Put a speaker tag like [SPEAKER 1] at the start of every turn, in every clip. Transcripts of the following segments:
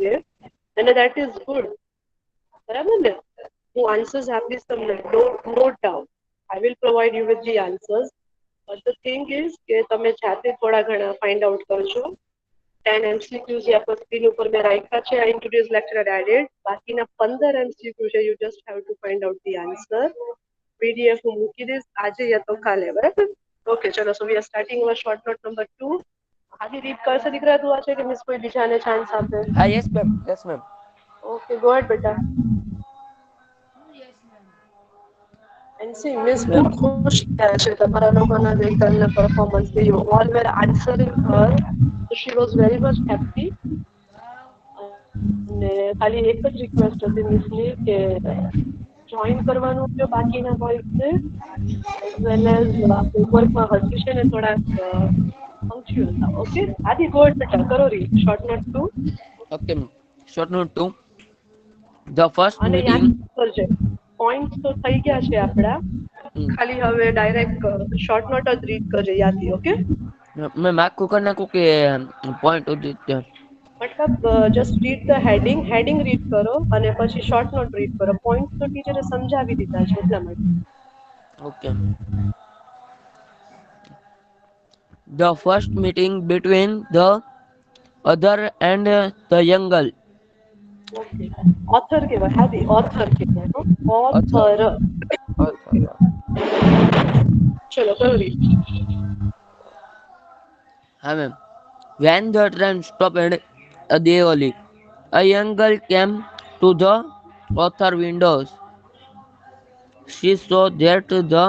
[SPEAKER 1] છે અને that is good. બરાબર ને? હું આન્સર્સ આપીશ તમને, no doubt. I will provide you with the answers. But the thing is કે તમે જાતે થોડા ઘણા ફાઇન્ડ આઉટ કરજો. 10 MCQs યા પર સ્ક્રીન ઉપર મેં રાખ્યા છે. I introduced lecture added. બાકીના 15 MCQ છે. You just have to find out the answer. PDF હું મૂકી દઈશ આજે યા તો કાલે, બરાબર? ઓકે, ચલો. So we are starting our short note number 2. આની રીડ કરશે દીકરા તું આ છે કે મિસ કોઈ બીજાને ચાન્સ આપે?
[SPEAKER 2] હા, yes ma'am, yes ma'am.
[SPEAKER 1] Okay, go ahead બેટા. And see, Miss
[SPEAKER 2] ma'am.
[SPEAKER 1] ખૂબ ખુશ થયા છે તમારા લોકોના ગઈકાલના પરફોર્મન્સથી. You all were answering her. So she was very much happy. અને ખાલી એક જ રિક્વેસ્ટ હતી મિસની કે જોઈન કરવાનું છે બાકીના બોયઝને, એઝ વેલ એઝ હોમવર્કમાં હજી છે ને થોડાક પંક્ચ્યુઅલ થાવ. ઓકે, આદિ ગો અહેડ બેટા, કરો read short note 2.
[SPEAKER 2] Okay, short note 2. The first
[SPEAKER 1] અને યાદ
[SPEAKER 2] મીટિંગ.
[SPEAKER 1] કરજે, પોઈન્ટ તો થઈ ગયા છે આપણા, ખાલી હવે ડાયરેક્ટ શોર્ટ નોટ જ રીડ કરજે યાદથી. ઓકે,
[SPEAKER 2] મેં આખું કરી નાખું કે પોઈન્ટ સુધી ત્યાં?
[SPEAKER 1] મતલબ just read the heading, heading read કરો અને પછી શોર્ટ નોટ રીડ કરો. પોઈન્ટ તો ટીચરે સમજાવી દીધા છે એટલા માટે.
[SPEAKER 2] Okay. The first meeting between the other and the young girl.
[SPEAKER 1] Okay, author કહેવાય હાદી, ઓથર કહેવાય.
[SPEAKER 2] Author.
[SPEAKER 1] ઓથર.
[SPEAKER 2] Author.
[SPEAKER 1] ચલો કરો read.
[SPEAKER 2] Hi ma'am. When the train stopped at Deoli, a young girl came to the author windows. She saw that the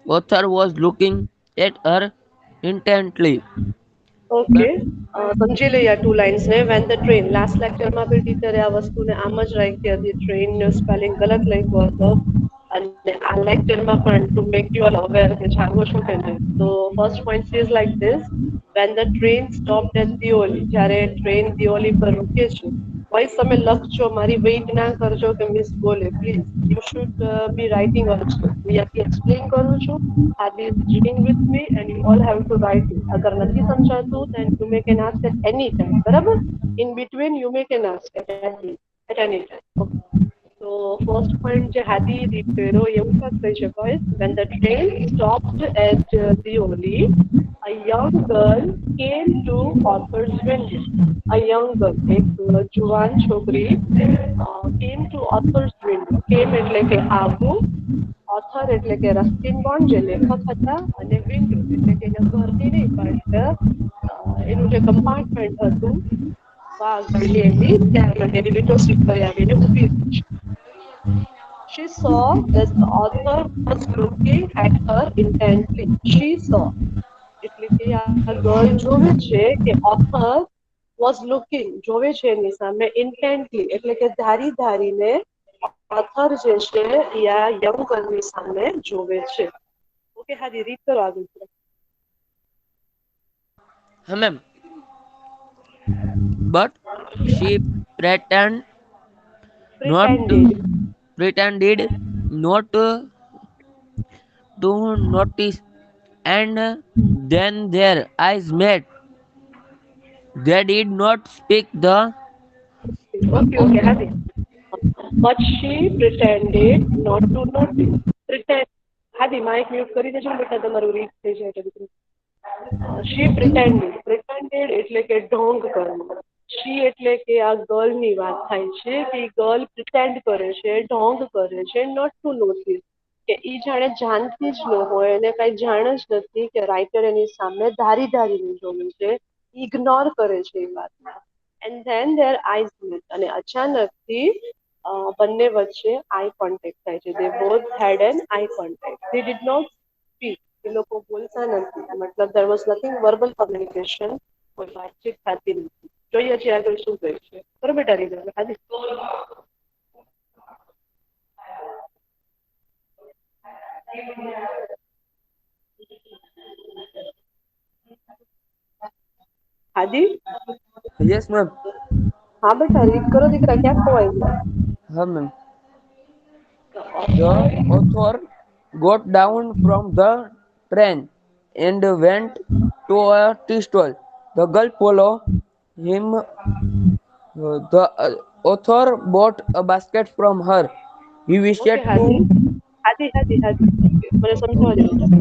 [SPEAKER 2] author was looking at her intently.
[SPEAKER 1] Okay, સમજી લઈએ આ 2 lines ને. Van the train, last લેક્ચરમાં બી ટીચરે આ વસ્તુને આમ જ રાખી હતી. ટ્રેનનો સ્પેલિંગ ગલત લખ્યો હતો અને આ લેક્ચરમાં પણ to make you all aware કે જાણો છો કે નહીં. તો first point is like this: when the train stopped at Deoli, જ્યારે ટ્રેન દિઓલી પર રૂકે છે. વોઇસ તમે લખજો, મારી વેઇટ ના કરજો કે મિસ બોલે, please. You should be writing also. હું અહીંયાથી એક્સપ્લેન કરું છું, આદિ is reading with me and you all have to write it. અગર નથી સમજાતું then you may can ask at any time, બરાબર? In between you may can ask at any time. Okay. So first point જે હાદી read કર્યો એવું કાંક કહી છે boys. When the train stopped at Deoli, a young girl came to author's window. A young girl, એક જુવાન છોકરી came to author's window. Came એટલે કે આવવું, ઓથર એટલે કે રસ્ટિન બોન્ડ જે લેખક હતા, અને વિન્ડો એટલે કે એના ઘરની નહીં પણ એનું જે કમ્પાર્ટમેન્ટ હતું ગળી એની, ત્યાં એની વિન્ડો સીટ પર આવીને ઊભી રહી છે. She saw that the author was looking at her intently. She saw એટલે કે આ ગર્લ જોવે છે કે ઓથર was looking, જોવે છે એની સામે, intently એટલે કે ધારી ધારીને ઓથર જે છે એ આ યંગ ગર્લની સામે જોવે છે. ઓકે હાદી રીડ કરો આગળ.
[SPEAKER 2] Ma'am, but she not
[SPEAKER 1] Pretended.
[SPEAKER 2] pretended not to notice, and then their eyes met. They did not speak the.
[SPEAKER 1] Okay, okay, Hadi. But she pretended not to notice. Pretend. Hadi, mic mute કરી દેજો બેટા, તમારું read થઈ જાય એટલે દીકરી. She pretended. Pretended એટલે કે ઢોંગ કરવું. She એટલે કે આ ગર્લની વાત થાય છે કે ગર્લ પ્રિટેન્ડ કરે છે, ઢોંગ કરે છે, not to notice. કે ઈ જાણે જાણતી જ ન હોય, એને કઈ જાણ જ નથી કે રાઇટર એની સામે ધારી ધારીને જોયું છે, ઇગ્નોર કરે છે એ વાતને. And then their eyes met, અને અચાનકથી બંને વચ્ચે આઈ કોન્ટેક્ટ થાય છે. They both had an eye contact. They did not speak, એ લોકો બોલતા નથી, મતલબ there was nothing verbal communication, કોઈ વાતચીત થતી નથી. જોઈએ છીએ આગળ શું કહ્યું છે. બરોબર બેટા રીડ આજે. હાદી,
[SPEAKER 2] Yes, ma'am.
[SPEAKER 1] હા બેટા રીડ કરો દીકરા, ક્યાં ખોવાઈ ગયા?
[SPEAKER 2] Ma'am. The author got down from the train and went to a tea stall. The girl followed him The author bought a basket from her. He wished
[SPEAKER 1] Okay,
[SPEAKER 2] to.
[SPEAKER 1] Hadi. Okay, મને સમજાવવા દે બેટા.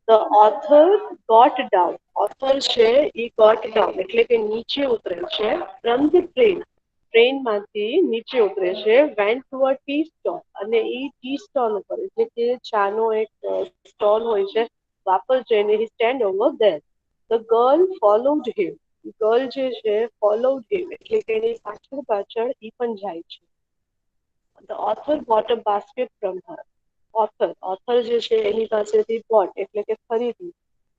[SPEAKER 1] The author got down. Author છે એ got down એટલે કે નીચે ઉતરે છે from the train. ટ્રેનમાંથી નીચે ઉતરે છે went to a tea stall અને એ ટી સ્ટોલ ઉપર એટલે કે ચાનો એક સ્ટોલ હોય છે વાપર જઈને he stand over there. The girl followed him. Girl જે છે followed him એટલે કે એની પાછળ પાછળ ઈ પણ જાય છે. The author bought a basket from her. Author જે છે એની પાસેથી bought એટલે કે ખરીદી.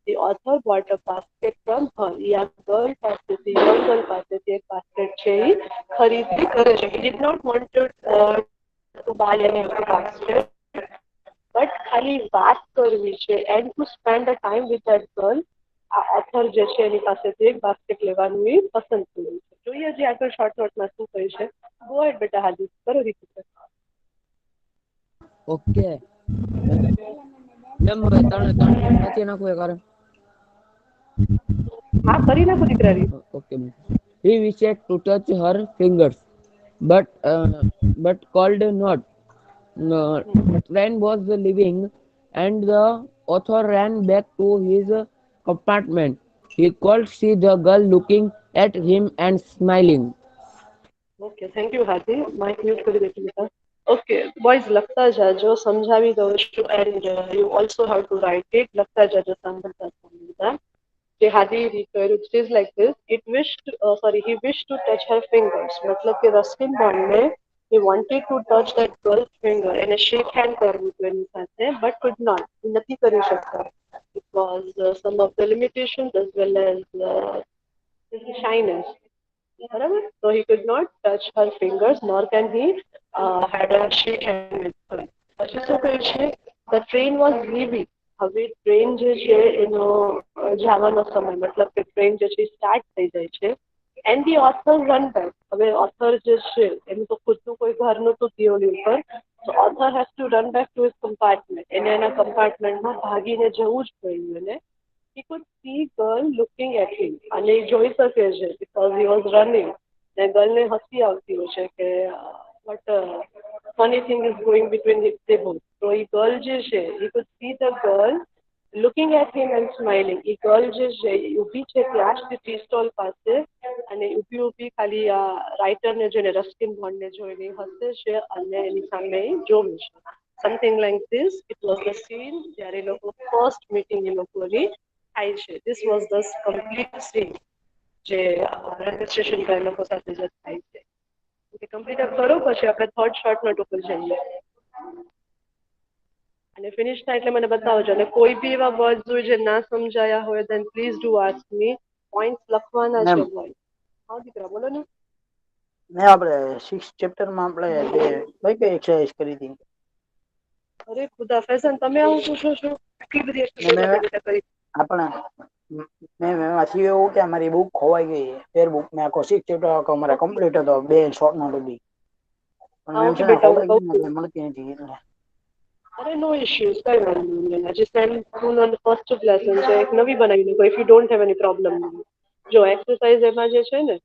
[SPEAKER 1] The author bought a basket from her. એ આ girl પાસેથી young girl પાસેથી એક basket છે એ ખરીદી કરે છે. He did not want to buy any basket, but ખાલી વાત કરવી છે and to spend a time with that girl. આ ઓથર જે છે એની પાસેથી એક બાસ્કેટ લેવાનું એ પસંદ કર્યું છે. જોઈએ જે આગળ શોર્ટ નોટમાં શું કહે છે. ગો એહેડ બેટા હાજી કરો રીત.
[SPEAKER 2] ઓકે. કેમ હવે ત્રણે ત્રણ મિનિટ નથી નાખવું એ કારણ?
[SPEAKER 1] હા કરી નાખો દીકરા રીત.
[SPEAKER 2] Okay. He wished to touch her fingers, but called not. The train was leaving, and the author ran back to his compartment. He could see the girl looking at him and smiling.
[SPEAKER 1] Okay thank you હાથી mike mute કરી દેજો બેટા. Okay boys લખતા જાજો સમજાવી દઉં છું and you also have to write it લખતા જાજો સાંભળતા સાંભળતા. જે હાથી રીત કર્યું it is like this it વિશ્ડ sorry he wish two touch Har fingers મતલબ કે Ruskin બોન્ડને he wanted to touch that girl's finger એને શેક હેન્ડ કરવું હતું એની સાથે but could not નથી કરી શકતા because some of the limitations as well as shyness. Barabar? So he could not touch her fingers, nor can he had a shake hand with her. પછી શું કહે છે the train was leaving. હવે train જે છે એનો જવાનો સમય મતલબ કે ટ્રેન જે છે સ્ટાર્ટ થઈ જાય છે and the author run back. હવે author જે છે એનું તો ખુદનું કોઈ ઘર નહોતું થિયોરી ઉપર so author has to run back to his compartment એને એના કમ્પાર્ટમેન્ટમાં ભાગીને જવું જ પડ્યું એને. He could see girl looking at him અને એ જોઈ શકે છે because he was running ને ગર્લને હસી આવતી હોય છે કે what funny thing is going between they both. So A girl જે છે he could see the girl looking at him and smiling. A girl જે છે એ ઊભી છે ત્યાં જ ટી સ્ટોલ પાસે અને ઊભી ઊભી ખાલી આ રાઇટરને જોઈને રસ્કિન બોન્ડને જોઈને હસે છે અને એની સામે જોવે છે. Something like this. It was the scene જ્યારે લોકો first meeting એ લોકોની થાય છે. This was the complete scene જે રેલવે સ્ટેશન પર એ લોકો સાથે જે થાય છે. કમ્પ્લીટ કરો પછી આપણે થર્ડ શોર્ટ નોટ ઉપર જઈએ અને ફિનિશ થાય એટલે મને બતાવજો અને કોઈ બી એવા વર્ડ્સ હોય જે ના સમજાયા હોય then please do ask me. Points લખવાના છે બોય. હા દીકરા બોલો ને.
[SPEAKER 3] મેં આપણે 6th ચેપ્ટરમાં આપણે જે કઈ કઈ એક્સરસાઇઝ કરી હતી?
[SPEAKER 1] અરે ખુદા ફેઝન તમે આવું પૂછો છો કેટલી બધી એક્સરસાઇઝ આપણે બેટા કરી.
[SPEAKER 3] આપણે મેં એમાંથી એવું કે અમારી બુક ખોવાઈ ગઈ ફેર બુક મેં આખો 6th ચેપ્ટર અમારે કમ્પ્લીટ હતો બે શોર્ટ નોટ હતી પણ મેમ
[SPEAKER 1] ઓકે
[SPEAKER 3] છે ને
[SPEAKER 1] બેટા હું
[SPEAKER 3] ખોવાઈ
[SPEAKER 1] કહું
[SPEAKER 3] ગઈ ને
[SPEAKER 1] છું
[SPEAKER 3] એટલે મળતી નથી એટલે
[SPEAKER 1] અરે નો ઇશ્યુઝ કઈ વાંધો નહીં હજી સેમ ટુ ફર્સ્ટ જ લેસન છે એક નવી બનાવી દો if you don't have any problem જો એક્સરસાઇઝ એમાં જે છે ને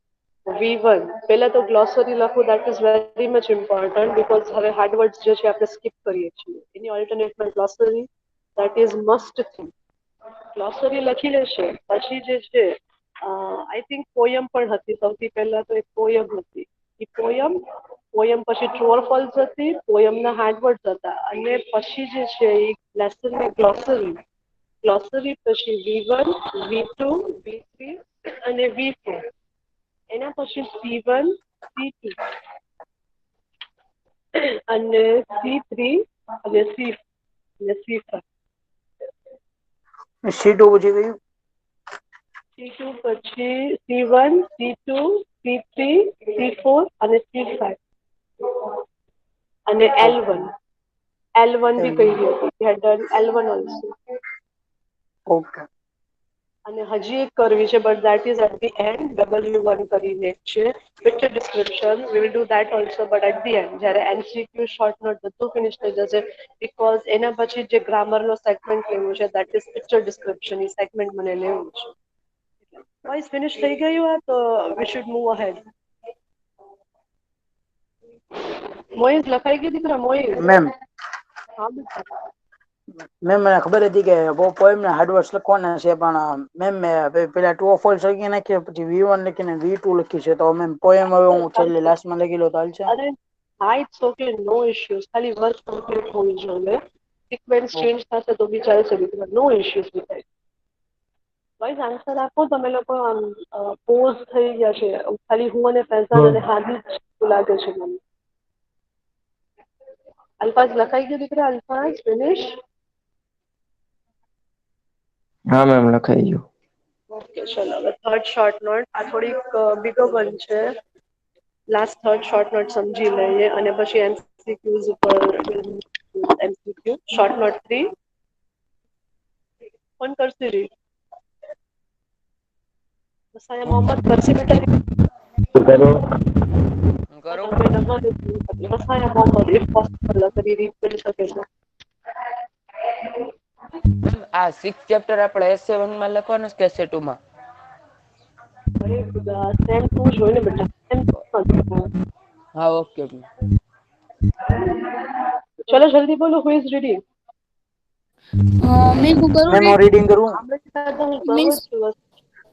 [SPEAKER 1] V1 પહેલા તો ગ્લોસરી લખવું that is very much important because હવે હાર્ડ વર્ડ્સ જે છે આપણે સ્કીપ કરીએ છીએ એની ઓલ્ટરનેટમાં ગ્લોસરી દેટ ઇઝ મસ્ટ થિંગ. ગ્લોસરી લખી લેશે પછી જે છે આઈ થિંક પોયમ પણ હતી સૌથી પહેલા તો એક પોયમ હતી એ પોયમ પછી ટ્રુ ઓર ફોલ્સ હતી પોયમના હાર્ડવર્ડ્સ હતા અને પછી જે છે એ લેસનમાં ગ્લોસરી પછી V1 V2 V3 અને V4 એના પછી C1 C2 અને C3 અને C5
[SPEAKER 3] C2 પછી ગયું
[SPEAKER 1] C2 પછી C1 C2 C3 C4 અને C5 અને L1 બી કહી હતી we had done L1 also.
[SPEAKER 3] Okay
[SPEAKER 1] અને હજી એક કરવી છે but that is at the end W1 કરીને એક છે picture description we will do that also but at the end જ્યારે MCQ શોર્ટ નોટ બધું ફિનિશ થઈ જશે બીકોઝ એના પછી જે ગ્રામરનો સેગમેન્ટ લેવું છે that is picture description A segment મને લેવું છે. વાઇસ ફિનિશ થઈ ગયું આ તો we should move ahead. Moiz લખાઈ ગઈ દીકરા મોઈઝ?
[SPEAKER 3] મેમ
[SPEAKER 1] હા બેટા.
[SPEAKER 3] મેમ મને ખબર હતી કે પોએમ ના હાર્ડવર્ડ્સ લખવાના છે પણ મેમ મેં પેલા ટ્રુ ઓર ફોલ્સ લખી નાખ્યો પછી V1 લખીને V2 લખ્યું છે તો મેમ પોએમ હવે હું છેલ્લે લાસ્ટમાં લખી લો તો હાલશે?
[SPEAKER 1] અરે હા ઇટ્સ ઓકે, નો ઇશ્યુઝ, ખાલી વર્ક કમ્પ્લીટ હોવી જોઈએ. સિક્વન્સ ચેન્જ થશે તો બી ચાલશે દીકરા, no issues with that. Wise answer આપો તમે લોકો. આમ પોઝ થઈ ગયા છે ખાલી હું અને ફૈઝાન અને હાદી જ લાગે છે મને. અલ્ફાઝ લખાઈ ગયો દીકરા? અલ્ફાઝ ફિનિશ?
[SPEAKER 2] હા મેમ લખાઈ ગયું.
[SPEAKER 1] ઓકે ચલો હવે થર્ડ શોર્ટ નોટ. આ થોડીક બીગો વન છે. લાસ્ટ થર્ડ શોર્ટ નોટ સમજી લઈએ અને પછી એમસીક્યુઝ ઉપર એમસીક્યુ. શોર્ટ નોટ 3 કોણ કરશે રીડ? વસાયા મોહમ્મદ કરશે બેટા?
[SPEAKER 2] કરું.
[SPEAKER 1] વસાયા મોહમ્મદ ઇફ પોસિબલ કરી રીડ કરી શકે છે.
[SPEAKER 2] આ 6 ચેપ્ટર આપણે S7 માં લખવાનું કે S2 માં?
[SPEAKER 1] અરે ખુદા, સેમ ટુ જોઈ ને બેટા, સેમ ટુ.
[SPEAKER 2] હા ઓકે.
[SPEAKER 1] ચલો જલ્દી બોલો, હુ ઇઝ રીડિંગ?
[SPEAKER 4] મેં હું કરું
[SPEAKER 3] મેમ હું
[SPEAKER 4] રીડ
[SPEAKER 3] રીડિંગ કરું?
[SPEAKER 1] આપણે તો હું કરું જ
[SPEAKER 4] મીન્સ
[SPEAKER 1] છું.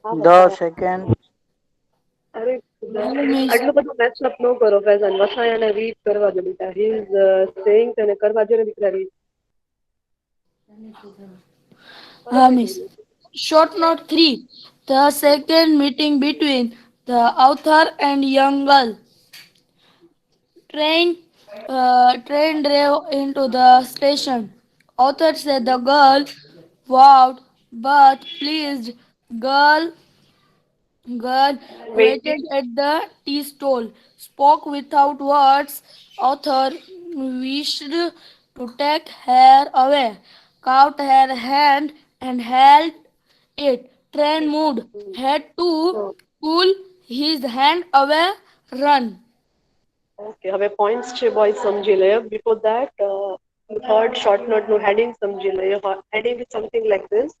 [SPEAKER 1] હા
[SPEAKER 3] 10
[SPEAKER 1] વસાયા.
[SPEAKER 3] સેકન્ડ.
[SPEAKER 1] અરે ખુદા,
[SPEAKER 4] મીન્સ
[SPEAKER 1] આટલું બધું મેચઅપ ન કરો ફૈઝાન. વસાયાને રીડ કરવા દો બેટા. હી ઇઝ સેઇંગ અને કરવા દો ને દીકરા રીડ. કરો
[SPEAKER 4] miss
[SPEAKER 1] બેટા.
[SPEAKER 4] short note 3, the second meeting between the author and young girl. Train drove into the station. Author said the girl wowed but pleased. Girl Girl
[SPEAKER 1] Waiting.
[SPEAKER 4] waited at the tea stall, spoke without words. Author wished to take her away, caught her hand and held it. Train moved, had to pull his hand away, run.
[SPEAKER 1] Okay હવે points છે boy સમજી લે. Before that third short note નું heading સમજી લઈએ. Heading is something like this: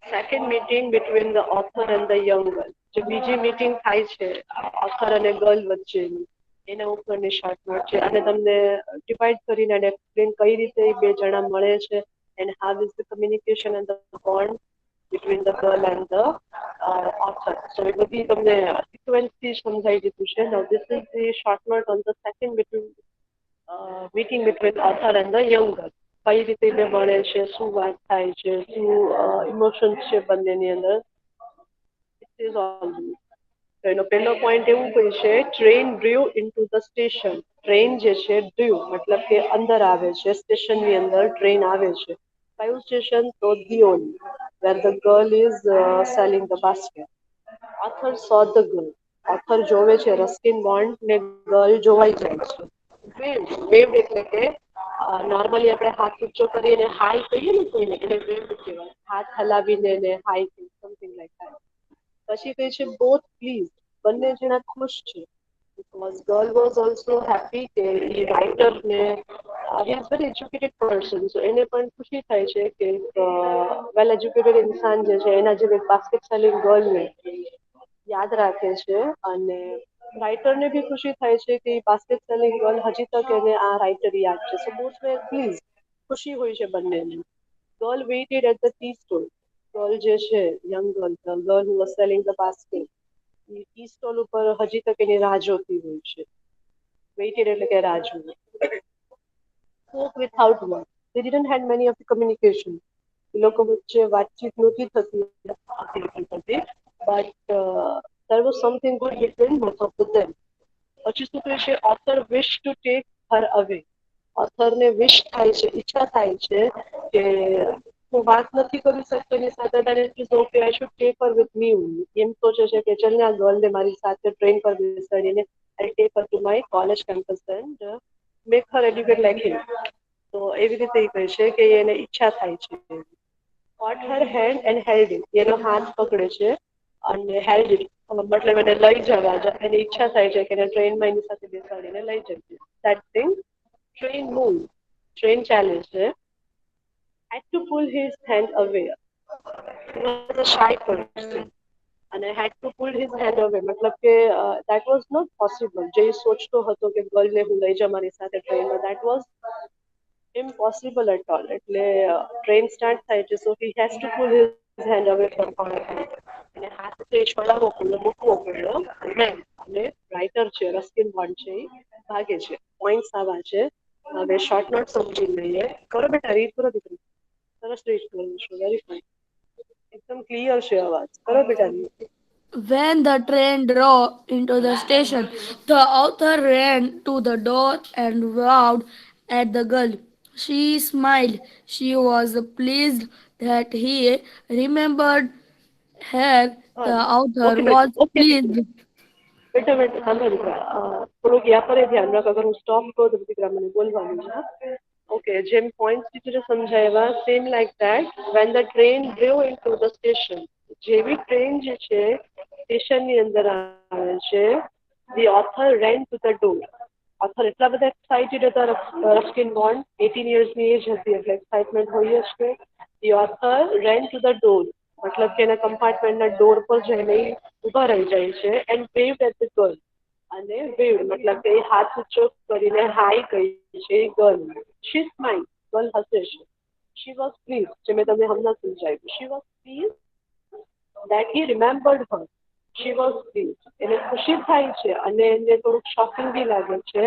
[SPEAKER 1] second meeting between the author and the young girl. જે બીજી meeting થાય છે ઓથર અને ગર્લ વચ્ચેની, એના ઉપરની શોર્ટ નોટ છે. અને તમને ડિવાઈડ કરીને અને એક્સપ્લેન કઈ રીતે બે જણા મળે છે and how is the communication and the bond between the girl and the author. So it will be તમને સિક્વન્સથી સમજાઈ દીધું છે. Now this is the short note on the second meeting between author and the young girl. કઈ રીતે બે મળે છે, શું વાત થાય છે, શું ઇમોશન્સ છે બંનેની અંદર. It is all this. તો એનો પહેલો પોઈન્ટ એવું કહે છે, train drive into the station. Train જે છે ડ્રીવ મતલબ કે અંદર આવે છે, સ્ટેશનની અંદર ટ્રેન આવે છે. કયું સ્ટેશન? તો દિયોની, where the girl is selling the basket. Author saw the girl. Author જોવે છે રસ્કિન બોન્ડ ને ગર્લ જોવાઈ જાય છે. વેવ્ડ એટલે કે નોર્મલી આપણે હાથ ઊંચો કરીને હાઈ કહીએ ને કોઈને, એટલે વેવ્ડ કહેવાય. હાથ હલાવીને ને હાઈ સમથિંગ લાઈક ધેટ. પછી કહે છે બોથ પ્લીઝ, બંને જણા ખુશ છે. Because girl was also happy કે એ રાઇટર ને he is very educated person, so એને પણ ખુશી થાય છે કે વેલ એજ્યુકેટેડ ઇન્સાન જે છે એના જેવી બાસ્કેટ સેલિંગ ગર્લ ને યાદ રાખે છે. અને રાઇટરને બી ખુશી થાય છે કે બાસ્કેટ સેલિંગ ગર્લ હજી તક એને આ રાઇટર યાદ છે. સો બોથ વેર પ્લીઝ, ખુશી હોય છે બંનેને. Girl waited at the tea stall. Girl જે છે young girl, girl who was selling the basket, tea stall ઉપર હજી તક એની રાહ જોતી હોય છે. વેઇટેડ એટલે કે રાહ જોવી. Spoke without words. They didn't had many of the communication. એ લોકો વચ્ચે વાતચીત નહોતી થતી but there was something good between both of them. પછી શું કહે છે? Author wish to take her away. ઓથરને વિશ થાય છે, ઈચ્છા થાય છે કે હું વાત નથી કરી શકતો એની સાથે, okay I should take her with me only. એમ સોચે છે કે ચલ ને આ ગર્લને મારી સાથે ટ્રેન પર બેસાડીને I take her to my college campus and make her educate like him. તો એવી રીતે એ કહે છે કે એને ઈચ્છા થાય છે. caught her hand and held it. એનો હાથ પકડે છે અને હેલ્ડ ઇટ મતલબ એને લઈ જવા એની ઈચ્છા થાય છે કે એને ટ્રેનમાં એની સાથે બેસાડીને લઈ જઈએ. That thing, train move, train ચાલે છે. Had to pull his hand away. He was a shy person. અને હેડ ટુ પુલ હિઝ હેન્ડ અવે, મતલબ કે દેટ વોઝ નોટ પોસિબલ. જે સોચતો હતો કે ગર્લને હું લઈ જાઉં મારી સાથે ટ્રેનમાં, that was impossible at all. એટલે ટ્રેન સ્ટાર્ટ થાય છે, so he has to pull his hand away from contact અને હાથ છે એ છોડાવવો પડ્યો, મૂકવો પડ્યો. અને રાઇટર છે રસ્કિન બોન્ડ છે એ ભાગે છે. પોઈન્ટ્સ આવા છે. હવે શોર્ટ નોટ સમજી લઈએ. કરો બેટા, રીડ કરો દીકરી. સરસ રીડ કરું છું, વેરી ફાઇન. એકદમ ક્લિયર છે અવાજ. કરો બેટા read.
[SPEAKER 4] When the train drove into the station, the author ran to the door and waved at the girl. She smiled. She was pleased that he remembered her.
[SPEAKER 1] હા,
[SPEAKER 4] The author
[SPEAKER 1] okay
[SPEAKER 4] was
[SPEAKER 1] બેટા, okay દીકરી.
[SPEAKER 4] pleased.
[SPEAKER 1] બેટા બેટા સાંભળો દીકરા, થોડુંક યા પર ધ્યાન રાખ. અગર હું સ્ટોપ કરું તો દીકરા મને બોલવાનું છે. ઓકે, જેમ પોઈન્ટ ટીચરે સમજાવ્યા, same like that when the train drive into the station. જેવી ટ્રેન જે છે સ્ટેશનની અંદર આવે છે, the author ran to the door. Author એટલા બધા એક્સાઇટેડ હતા, રસ્કિન બોન્ડ 18 યર્સની એજ હતી એટલે એક્સાઇટમેન્ટ હોય જ કે the author ran to the door, મતલબ કે એના કમ્પાર્ટમેન્ટના ડોર પર જઈને ઊભા રહી જાય છે એન્ડ વેવ્ડ એટ ધ ગર્લ. અને વેવ્ડ મતલબ કે હાથ ઊંચો કરીને હાઈ કહી છે ગર્લ. શી સ્માઇલ, ગર્લ હસે છે. શી વોઝ પ્લીઝ, જે મેં તમને હમણાં સમજાવ્યું. She was please that he remembered her. She was please, એને ખુશી થાય છે અને એને થોડુંક શોકિંગ બી લાગે છે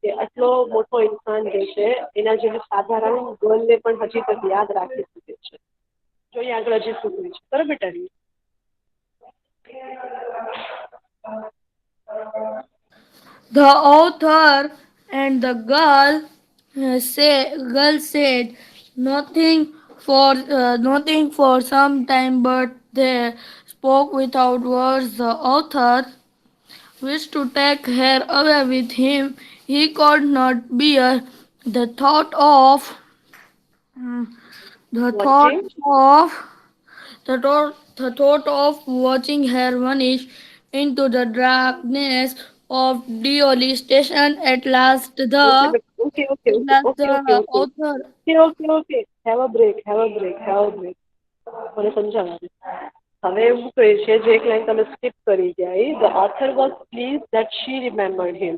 [SPEAKER 1] કે આટલો મોટો ઇન્સાન જે છે એના જેવી સાધારણ ગર્લને પણ હજી તક યાદ રાખી શકે છે. જોઈએ આગળ હજી શું કહે છે. બરાબર બેટા read.
[SPEAKER 4] The author and the girl said nothing for some time, but they spoke without words. The author wished to take her away with him. He could not bear the thought of the thought
[SPEAKER 1] watching.
[SPEAKER 4] of the thought of watching her vanish into the darkness of Deoli station.
[SPEAKER 1] Okay okay okay
[SPEAKER 4] At
[SPEAKER 1] okay
[SPEAKER 4] last
[SPEAKER 1] okay okay
[SPEAKER 4] the
[SPEAKER 1] okay
[SPEAKER 4] author
[SPEAKER 1] okay okay okay have a break, have a break, have a break. મને સમજાવવા દે. હવે એવું કહે છે, જે એક line તમે skip કરી ગયા, the author was please that she remembered him.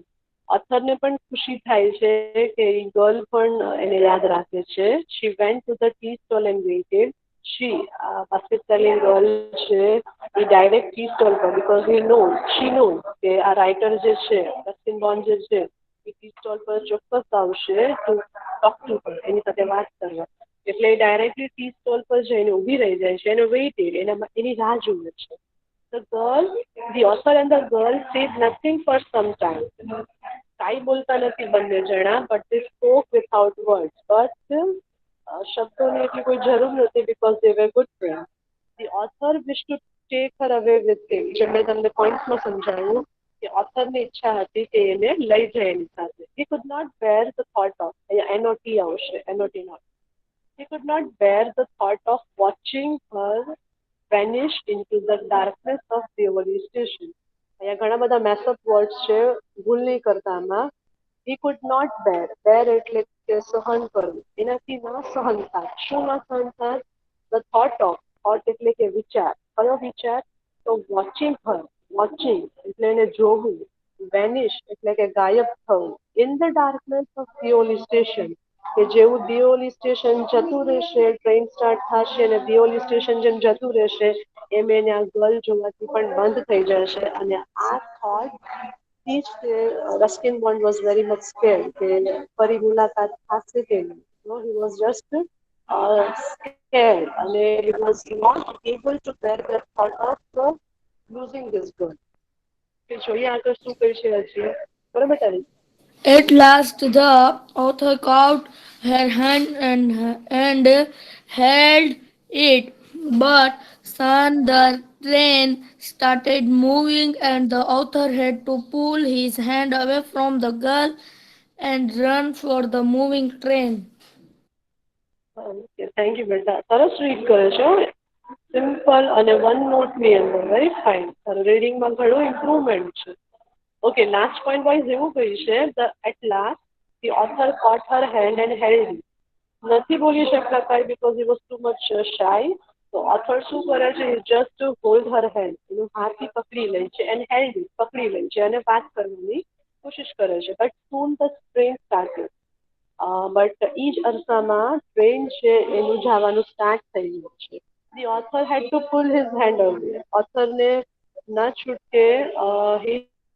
[SPEAKER 1] ઓથરને પણ ખુશી થાય છે કે એ ગર્લ પણ એને યાદ રાખે છે. She went to the tea stall and waited. She basket selling girl છે એ ડાયરેક્ટ ટી સ્ટોલ પર, because he know she know કે આ રાઇટર જે છે રસ્કિન બોન્ડ જે છે એ ટી સ્ટોલ પર ચોક્કસ આવશે ટુ ટોક ટુ હર, એની સાથે વાત કરવા. એટલે એ ડાયરેક્ટલી ટી સ્ટોલ પર જઈને ઊભી રહી જાય છે અને વેઇટેડ એની રાહ જુએ છે. The girl, the author and the girl said nothing for some time. કાંઈ બોલતા નથી બંને જણા, but they spoke without words. But શબ્દોની એટલી કોઈ જરૂર નથી, because they were good friend. The author wish to take her away with હિમ. જે મેં તમને પોઈન્ટ્સમાં સમજાવ્યું કે ઓથરની ઈચ્છા હતી કે એને લઈ જાય એની સાથે. He could not bear the thought of, અહીંયા એનઓટી આવશે, NOT not. He could not bear the thought of watching her vanish into the darkness of Deoli station. અહીંયા ઘણા બધા મેસઅપ વર્ડ્સ છે, ભૂલ નહીં કરતા આમાં. He could not bear, bear એટલે કે સહન કરવું, એનાથી ના સહન થાય. શું ના સહન થાય? The thought of, thought એટલે કે વિચાર. કયો વિચાર? તો વોચિંગ હર, વોચિંગ એટલે એને જોવું. વેનિશ એટલે કે ગાયબ થવું. In the darkness of Deoli station, કે જેવું દિયોલી સ્ટેશન જતું રહેશે, ટ્રેન સ્ટાર્ટ થશે અને દિયોલી સ્ટેશન જેમ જતું રહેશે એમ એને આ ગર્લ જોવાથી પણ બંધ થઈ જશે. અને આ થોટ થી જ તે Ruskin bond was very much scared કે ફરી મુલાકાત થશે કે નહીં. નો, હી વોઝ જસ્ટ scared અને he was not able to bear the thought of losing this girl. કે જોઈએ આગળ શું કહે છે હજી. બરાબર તારી.
[SPEAKER 4] At last the author caught her hand and held it, but soon the train started moving and the author had to pull his hand away from the girl and run for the moving train.
[SPEAKER 1] Okay, thank you બેટા, સરસ read કરે છો. Simple અને one નોટની અંદર, very fine. તારું રીડિંગમાં ઘણું improvement છે. Okay, last point wise એવું કહ્યું છે, the at last the author caught her hand and held. નથી બોલી શકતા કાંઈ, because he was too much shy. તો ઓથર શું કરે છે, જસ્ટ હોલ્ડ હર હેન્ડ, એનું હાથથી પકડી લે છે એન્ડ હેલ્ડ પકડી લે છે અને વાત કરવાની કોશિશ કરે છે. But soon the train started. But એ જ અરસામાં ટ્રેન છે એનું જવાનું સ્ટાર્ટ થઈ ગયું છે. The author had to pull his hand away. ઓથરને ના છૂટકે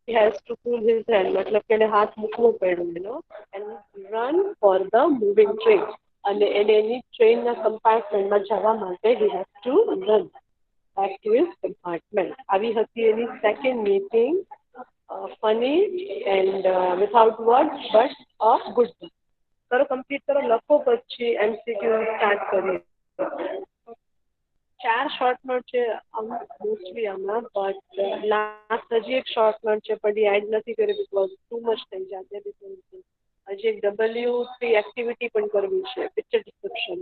[SPEAKER 1] he has to pull his hand, મતલબ કે એને હાથ મૂકવો પડ્યો એનો and run for the moving train. અને એને એની ટ્રેનના કમ્પાર્ટમેન્ટમાં જવા માટે he has to run back to his compartment. આવી હતી એની second meeting. Funny and without word but a good. કરો કમ્પ્લીટ કરો, લખો પછી એમસીક્યુ સ્ટાર્ટ કરીએ. 4 શોર્ટ નોટ છે મોસ્ટલી આમાં, બટ લાસ્ટ હજી એક શોર્ટ નોટ છે પણ એ એડ નથી કરી બિકોઝ ટુ મચ થઈ જાય. હજી એક W3 એક્ટિવિટી પણ કરવી છે, પિક્ચર ડિસ્ક્રિપ્શન.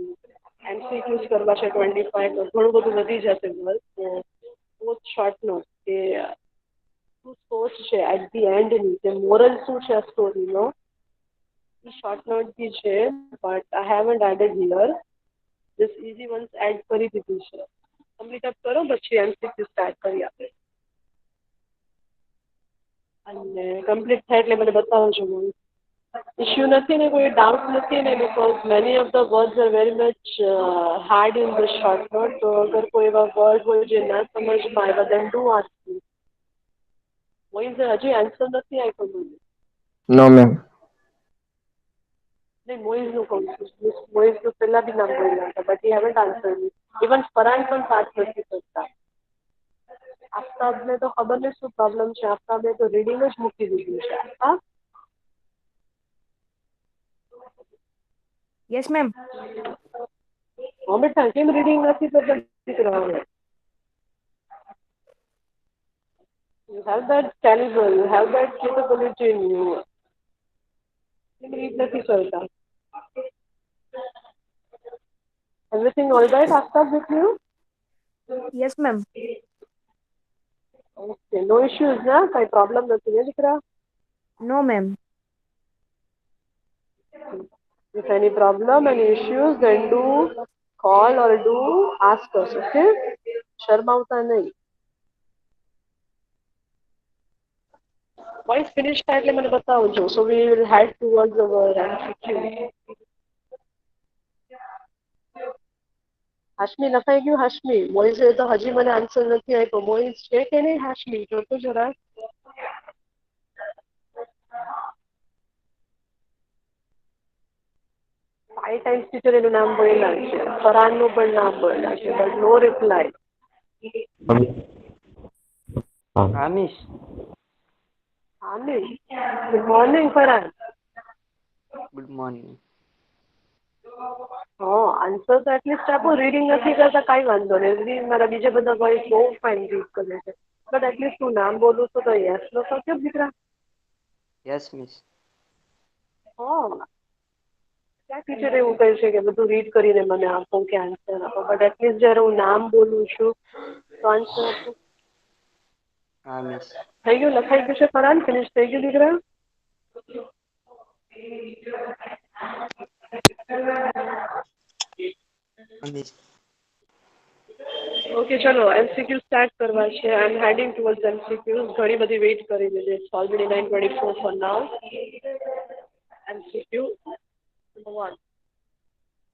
[SPEAKER 1] એમસીક્યુઝ કરવા છે 25, તો ઘણું બધું વધી જશે વર્ક. તો બહુ શોર્ટ નોટ કે શું સોચ છે એટ ધી એન્ડની, કે મોરલ શું છે આ સ્ટોરીનો, એ શોર્ટ નોટ બી છે but I haven't added here. Just easy once add કરી દીધું છે. કમ્પ્લીટ અપ કરો પછી એમસીક્યુ સ્ટાર્ટ કરી આપણે. અને કમ્પ્લીટ થાય એટલે મને બતાવજો. ઇશ્યુ નથી ને, કોઈ ડાઉટ નથી ને? Because many of the words are very much hard in the short note. તો અગર કોઈ એવા વર્ડ હોય જે ના સમજમાં આવ્યા દેન ડુ આસ્ક મી. મોઇઝે હજી આન્સર નથી આપ્યો મને.
[SPEAKER 5] નો મેમ.
[SPEAKER 1] નહીં, મોઇઝનું કહું છું. મોઇઝનું પહેલાં બી નામ બોલ્યા હતા but he haven't answer me. Even Farhan પણ વાત નથી કરતા. આફતાબને તો ખબર નહીં શું પ્રોબ્લેમ છે. આફતાબે તો રીડિંગ જ મૂકી દીધું છે. હા,
[SPEAKER 6] Yes, ma'am.
[SPEAKER 1] હા બેટા, કેમ રીડિંગ નથી કરતા દીકરા? હવે you have that caliber, you have that capability in you. કેમ રીડ નથી કરતા? Everything all right, Aftab, with you?
[SPEAKER 6] Yes, ma'am.
[SPEAKER 1] Okay, no issues ના? કઈ પ્રોબ્લેમ નથી ને દીકરા?
[SPEAKER 6] No, ma'am.
[SPEAKER 1] If any problem, any issues, then do call or do ask us, okay? શરમાવતા નહીં. Once finished થાય એટલે મને બતાવજો. So we will head towards our MCQ. Hashmi લખાઈ ગયું? હાશમી, મોઇઝે તો હજી મને આન્સર નથી આપ્યો. મોઇઝ છે કે નહીં હાશમી? જોતો જરા. ફાઈવ ટાઈમ્સ ટીચર એનું નામ બોલ્યા છે, ફરહાનનું પણ નામ બોલ્યા છે, but no reply.
[SPEAKER 5] Aamish.
[SPEAKER 1] Aamish, good morning Farhan.
[SPEAKER 5] Good morning.
[SPEAKER 1] હા, આન્સર તો એટલીસ્ટ આપો. રીડિંગ નથી કરતા કાંઈ વાંધો નહીં. રીડિંગ મારા બીજા બધા બોયઝ બહુ ફાઇન રીડ કરે છે, બટ એટલીસ્ટ તું નામ બોલું તો યસ નો તો કેમ દીકરા?
[SPEAKER 5] Yes miss.
[SPEAKER 1] હા, ક્યાં ટીચર એવું કહે છે કે બધું રીડ કરીને મને આપો કે આન્સર આપો, બટ એટલીસ્ટ જ્યારે હું નામ બોલું છું તો આન્સર આપો.
[SPEAKER 5] હા મિસ.
[SPEAKER 1] થઈ ગયું? લખાઈ ગયું છે ફરહાન? ફિનિશ થઈ ગયું દીકરા?
[SPEAKER 5] મિસ.
[SPEAKER 1] ઓકે, ચલો એમસીક્યુ સ્ટાર્ટ કરવા છે. I am heading towards MCQ. ઘણી બધી વેઇટ કરી લીધી. It's already 9:24 four now. MCQ 1.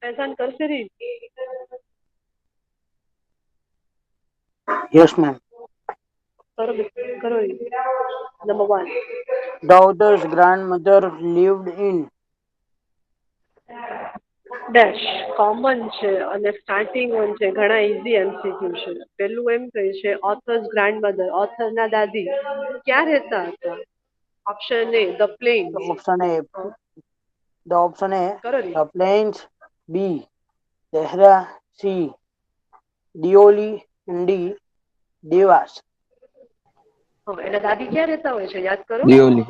[SPEAKER 1] Faizan કરશે રીડ?
[SPEAKER 3] Yes, ma'am.
[SPEAKER 1] કરો કરો રીડ. Number 1.
[SPEAKER 3] The author's grandmother lived in.
[SPEAKER 1] Dash common છે અને સ્ટાર્ટિંગ વન છે. ઘણા ઇઝી એમસીક્યુ છે. પેલું એમ કહે છે ઓથર્સ ગ્રાન્ડમધર, ઓથરના દાદી ક્યાં રહેતા હતા? Option A the planes.
[SPEAKER 3] Option A. The option A.
[SPEAKER 1] કરો read.
[SPEAKER 3] The plains. B. Dehra. C. Dioli. And D. Devas.
[SPEAKER 1] એના દાદી ક્યાં રહેતા હોય છે? યાદ કરો.
[SPEAKER 5] દિયોલી.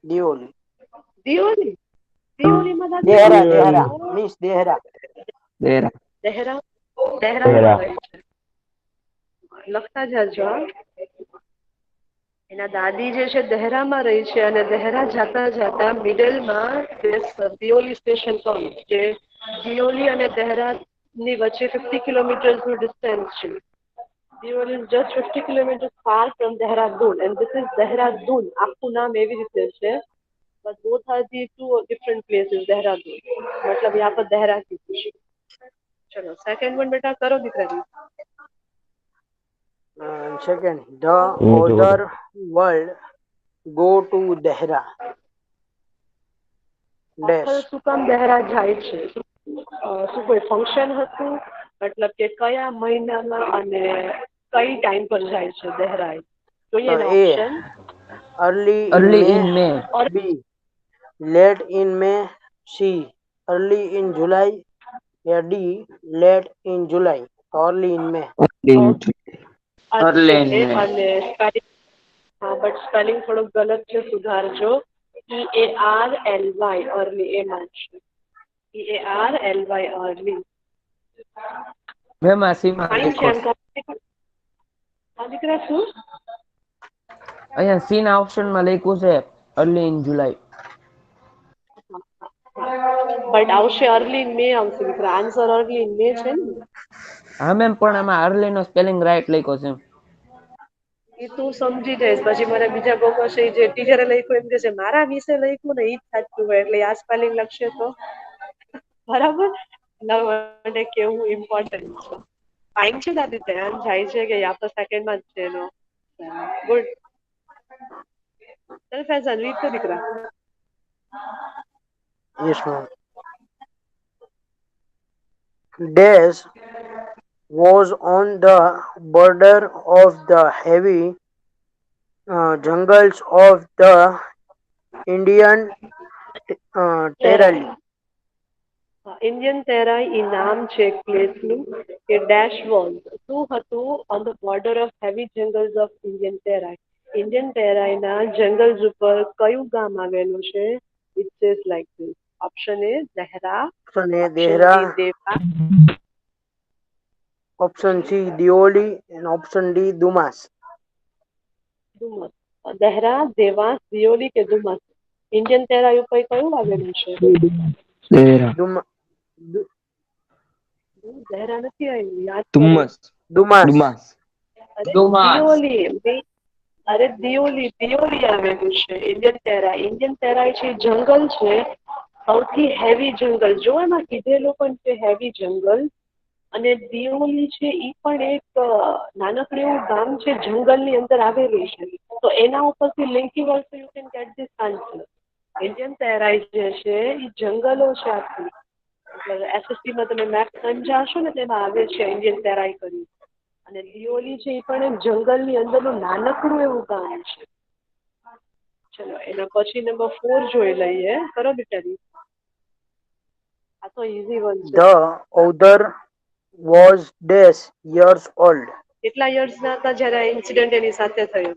[SPEAKER 3] Dioli.
[SPEAKER 1] દિયોલી. દિયોલીમાં દાદી
[SPEAKER 3] Dehra.
[SPEAKER 1] ક્યાં?
[SPEAKER 3] Dehra. Miss Dehra.
[SPEAKER 5] દેરા.
[SPEAKER 1] દહેરા. દહેરામાં હોય છે. લખતા જાજો. હા. એના દાદી જે છે દહેરામાં રહી છે અને દહેરા જતા જતા મિડલમાં દિયોલી સ્ટેશન કોમ, જે દિયોલી અને દહેરા ની વચ્ચે 50 કિલોમીટર્સનું ડિસ્ટન્સ છે. Deol is just 50 kilometers far from Dehradun, and this is Dehradun. આખું નામ એવી રીતે છે, but both are the two different places. Dehradun, मतलब यहाँ पर देहरा की थी. चलो सेकंड वन बेटा करो दिखाई.
[SPEAKER 3] Second, the other world go to Dehra.
[SPEAKER 1] Author
[SPEAKER 3] Dash.
[SPEAKER 1] શું કામ દહેરા જાય છે? શું કોઈ ફંક્શન હતું? મતલબ કે કયા મહિનામાં અને કઈ ટાઈમ પર જાય છે દહેરાએ? જોઈએ ને
[SPEAKER 3] A.
[SPEAKER 1] Option.
[SPEAKER 3] Early in
[SPEAKER 2] Early
[SPEAKER 3] May.
[SPEAKER 2] in May.
[SPEAKER 3] B. Late in May. C. Early in July. Yeah, D. Late in July. Early in May.
[SPEAKER 2] Early in May.
[SPEAKER 1] અને સ્પેલિંગ, હા બટ સ્પેલિંગ થોડુંક ગલત છે, સુધારજો. EARLY અર્લી એ માનશે. EARLY early.
[SPEAKER 2] Ma'am આ સીમા
[SPEAKER 1] fine છે
[SPEAKER 2] લખો.
[SPEAKER 1] એમ હા દીકરા શું?
[SPEAKER 2] અહીંયા સી ના ઓપ્શનમાં લખ્યું છે અર્લી ઇન જુલાઈ.
[SPEAKER 1] બટ આવશે અર્લી મે આવશે દીકરા. આન્સર અર્લી મે છે ને.
[SPEAKER 2] હા મેમ, પણ આમાં અર્લી નો સ્પેલિંગ રાઈટ લખ્યો છે.
[SPEAKER 1] એ તું સમજી જઈશ. પછી મને બીજા બહુ છે જે ટીચરે લખ્યું એમ કે છે મારા વિશે લખ્યું ને એ જ સાચું હોય, એટલે આ સ્પેલિંગ લખશે તો બરાબર. એના માટે કેવું ઇમ્પોર્ટન્ટ છે. ફાઇન છે દાદી, ધ્યાન જાય છે કે યા તો સેકન્ડમાં જ છે એનો. ગુડ. ચાલ ફૈઝાન રીડ તો દીકરા.
[SPEAKER 3] Yes, ma'am. Dash was on the border of the heavy jungles of the Indian Terali.
[SPEAKER 1] Indian Terai એ નામ છે એક પ્લેસનું કે ડેશ વોલ શું હતું on the border of heavy jungles of Indian Terai. Indian તેરાઈના જંગલ્સ ઉપર કયું ગામ આવેલું છે? It is like this. Option A Dehra,
[SPEAKER 3] Option A,
[SPEAKER 1] option B
[SPEAKER 3] Dehra.
[SPEAKER 1] Deva,
[SPEAKER 3] Option C, Dioli. And option D, Dumas.
[SPEAKER 1] Dumas. Dehra, Dewas, Deoli કે ડુમસ? ઇન્ડિયન તેરાઈ ઉપર કયું આવેલું છે?
[SPEAKER 3] Dum- Du-
[SPEAKER 1] દહેરા નથી આવ્યું, યાદ કરો.
[SPEAKER 3] Dumas.
[SPEAKER 1] અરે
[SPEAKER 2] ડુમાસ.
[SPEAKER 1] દિયોલી. અરે દિયોલી આવેલું છે. ઇન્ડિયન તેરાઈ. ઇન્ડિયન તેરાઈ છે જંગલ છે, સૌથી હેવી જંગલ. જો એમાં કીધેલું પણ છે હેવી જંગલ. અને દિયોલી છે એ પણ એક નાનકડું એવું ગામ છે જંગલની અંદર આવેલું છે. તો એના ઉપરથી linking also you can get this answer. Indian Terai જે છે એ જંગલો છે આખી. એટલે એસએસસીમાં તમે મેપ સમજાશો ને તેમાં આવે છે ઇન્ડિયન તેરાઈ કરી. અને દિયોલી છે એ પણ એક જંગલની અંદરનું નાનકડું એવું ગામ છે. ચલો એના પછી નંબર 4 જોઈ લઈએ. કરો બેટાની. આ તો ઈઝી વન છે.
[SPEAKER 3] The other was dash years old.
[SPEAKER 1] કેટલા યર્સ ના હતા જ્યારે આ ઇન્સિડન્ટ એની સાથે થયો?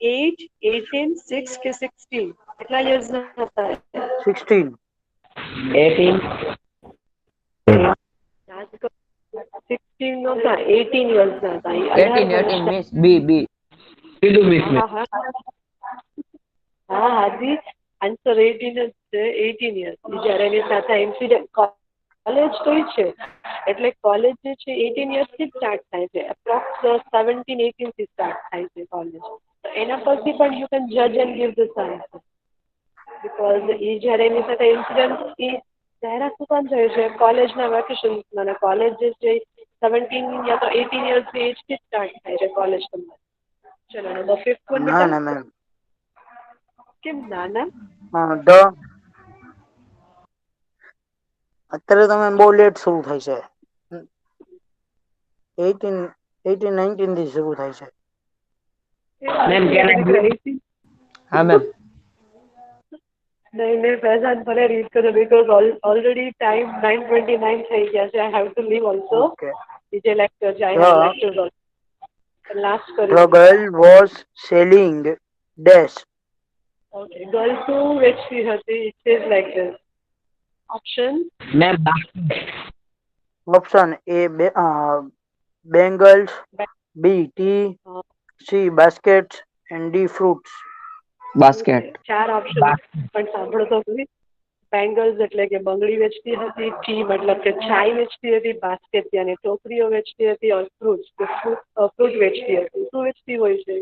[SPEAKER 1] 8, 18, 6 કે 16? કેટલા યર્સ ના હતા?
[SPEAKER 3] 16.
[SPEAKER 1] 16 નહોતા, 18 યર્સ ના હતા.
[SPEAKER 2] 18 મિસ બી.
[SPEAKER 1] હા હાજી, આન્સર 18 જ છે. 18 યર્સ જ્યારે એની સાથે ઇન્સિડન્ટ. કોલેજ તો ઈ છે એટલે કોલેજ જે છે 18 યર્સથી સ્ટાર્ટ થાય છે. એપ્રોક્સ 17, 18 થી સ્ટાર્ટ થાય છે કોલેજ. તો એના પરથી પણ યુ કેન જજ and give the answer. Because એ જ્યારે એની સાથે ઇન્સિડન્ટ એ દહેરા શું કામ થયું છે? કોલેજના વેકેશન્સમાં. અને કોલેજ જે છે 17 યા તો 18 યર્સની એજથી સ્ટાર્ટ થાય છે કોલેજ તમારે. ચલો નંબર 5 વન
[SPEAKER 3] ના
[SPEAKER 1] બેટા.
[SPEAKER 3] મેમ.
[SPEAKER 1] કેમ નાના?
[SPEAKER 3] The અત્યારે તમે બહુ લેટ શરૂ થાય છે. 18, 19 થી શરૂ થાય છે.
[SPEAKER 2] હા મેમ.
[SPEAKER 1] નહીં ફૈઝાન ભલે રીડ કરો બીકોઝ ઓલરેડી ટાઈમ 9:29 થઈ ગયા છે. I have to leave also.
[SPEAKER 3] Okay.
[SPEAKER 1] બીજે લેક્ચર છે. I have lectures also. Last
[SPEAKER 3] The
[SPEAKER 1] કરી.
[SPEAKER 3] girl was selling dash.
[SPEAKER 1] Okay, girl to which she હતી? It is like this. Option
[SPEAKER 3] Option A, bangles. B, tea. C, baskets. And D, fruits.
[SPEAKER 2] Basket.
[SPEAKER 1] 4 option પણ સાંભળો તો ખરી. Bangles એટલે કે બંગડી વેચતી હતી, ટી મતલબ કે ચાય વેચતી હતી, બાસ્કેટ ત્યાંની ટોકરીઓ વેચતી હતી, और ફ્રૂટ્સ કે ફ્રૂટ વેચતી હતી. શું વેચતી હોય છે?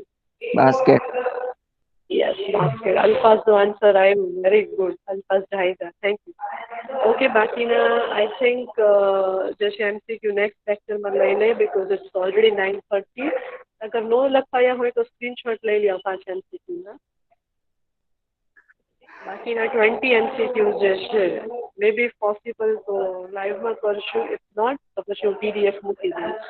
[SPEAKER 5] basket.
[SPEAKER 1] Yes, basket. અલ્ફાઝનો આન્સર આવ્યું. Very good. Alfaz Zahida. Thank you. Okay, બાકીના આઈ થિંક જે છે એમસીક્યુ નેક્સ્ટ લેક્ચરમાં લઈ લે બીકોઝ ઇટ્સ ઓલરેડી 9:30. અગર નો લખાયા હોય તો સ્ક્રીનશોટ લઈ લ્યો પાછા એમસીક્યુના. બાકીના 20 એમસીક્યુઝ જે છે મે બી પોસિબલ તો લાઈવમાં કરશું. ઇફ નોટ તો પછી હું પીડીએફ મૂકી દઈશ.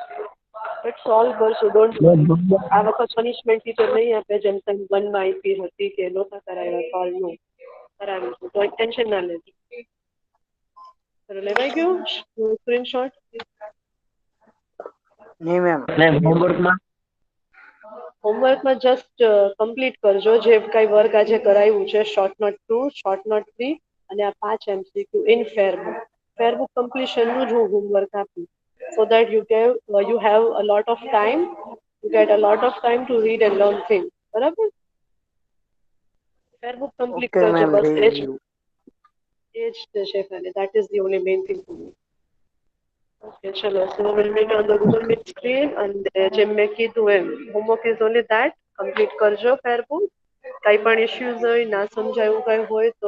[SPEAKER 1] બટ સોલ્વ કરશું. Don't worry. આ વખત પનિશમેન્ટ ટીચર નહીં આપે જેમ તેમ 1માં આપી હતી કે નહોતા કરાવ્યા સોલ્વ. નો કરાવીશું તો ટેન્શન ના લેજો. ચલો લેવાઈ ગયું સ્ક્રીનશોટ?
[SPEAKER 3] નહીં મેમ.
[SPEAKER 2] હોમવર્કમાં
[SPEAKER 1] હોમવર્કમાં જસ્ટ કમ્પ્લીટ કરજો જે કાંઈ વર્ક આજે કરાવ્યું છે. શોર્ટ નોટ 2, શોર્ટ નોટ 3 અને આ 5 એમસીક્યુ ઇન ફેરબુક. ફેરબુક કમ્પ્લીશનનું જ હું હોમવર્ક આપું so that you have a lot of time to get a lot of time to read and learn things. બરાબર? ફેરબુક કમ્પ્લીટ
[SPEAKER 3] ઓકે
[SPEAKER 1] કરજો
[SPEAKER 3] મેમ,
[SPEAKER 1] બસ.
[SPEAKER 3] થઈ
[SPEAKER 1] એ જ
[SPEAKER 3] ગયું.
[SPEAKER 1] છે ખાલી. That is the only main thing for me. Okay, chalo. So we'll meet on the Google Meet screen and જેમ મેં કીધું એમ homework is only that. Complete કરજો ફેરબુક. કાંઈ પણ ઇશ્યુઝ હોય, ના સમજાયું કાંઈ હોય તો